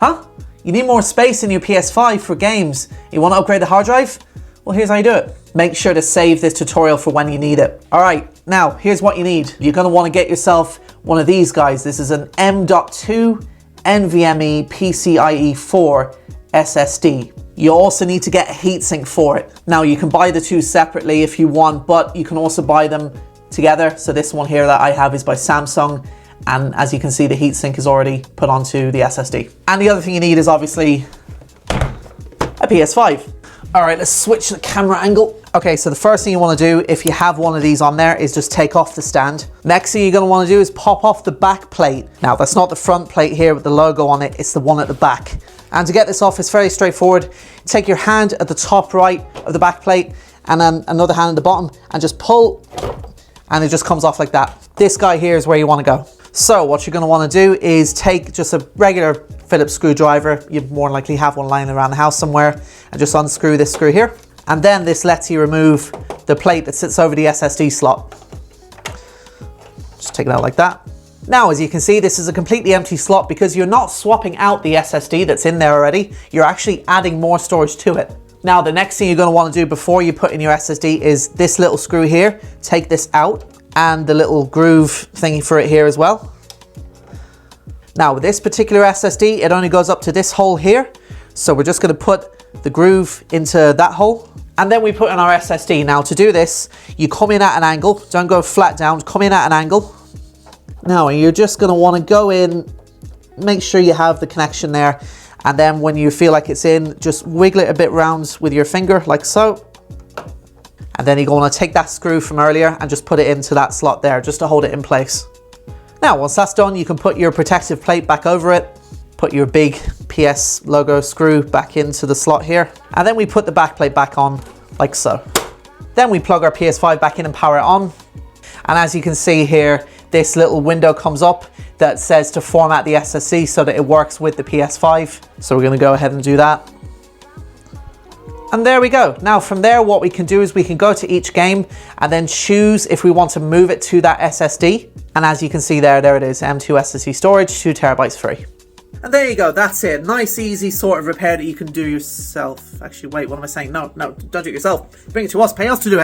Huh? You need more space in your PS5 for games. You want to upgrade the hard drive? Well, here's how you do it. Make sure to save this tutorial for when you need it. All right, now here's what you need. You're going to want to get yourself one of these guys. This is an M.2 NVMe PCIe 4 SSD. You also need to get a heatsink for it. Now you can buy the two separately if you want, but you can also buy them together. So this one here that I have is by Samsung. And as you can see, the heatsink is already put onto the SSD. And the other thing you need is obviously a PS5. All right, let's switch the camera angle. Okay, so the first thing you want to do if you have one of these on there is just take off the stand. Next thing you're going to want to do is pop off the back plate. Now that's not the front plate here with the logo on it, it's the one at the back. And to get this off, it's very straightforward. Take your hand at the top right of the back plate and then another hand at the bottom and just pull and it just comes off like that. This guy here is where you want to go. So what you're going to want to do is take just a regular Phillips screwdriver. You more than likely have one lying around the house somewhere, and just unscrew this screw here. And then this lets you remove the plate that sits over the SSD slot. Just take it out like that. Now, as you can see, this is a completely empty slot because you're not swapping out the SSD that's in there already. You're actually adding more storage to it. Now, the next thing you're going to want to do before you put in your SSD is this little screw here. Take this out and the little groove thingy for it here as well. Now, with this particular SSD, it only goes up to this hole here. So we're just going to put the groove into that hole. And then we put in our SSD. Now, to do this, you come in at an angle. Don't go flat down, come in at an angle. Now, you're just going to want to go in, make sure you have the connection there. And then when you feel like it's in, just wiggle it a bit round with your finger, like so. And then you're going to take that screw from earlier and just put it into that slot there, just to hold it in place. Now, once that's done, you can put your protective plate back over it, put your big PS logo screw back into the slot here, and then we put the back plate back on, like so. Then we plug our PS5 back in and power it on. And as you can see here, this little window comes up that says to format the SSD so that it works with the PS5. So we're going to go ahead and do that. And there we go. Now from there, what we can do is we can go to each game and then choose if we want to move it to that SSD. And as you can see there it is, M.2 SSD storage, 2 terabytes free. And there you go, that's it. Nice, easy sort of repair that you can do yourself. Actually, wait, what am I saying? No, don't do it yourself. Bring it to us, pay us to do it.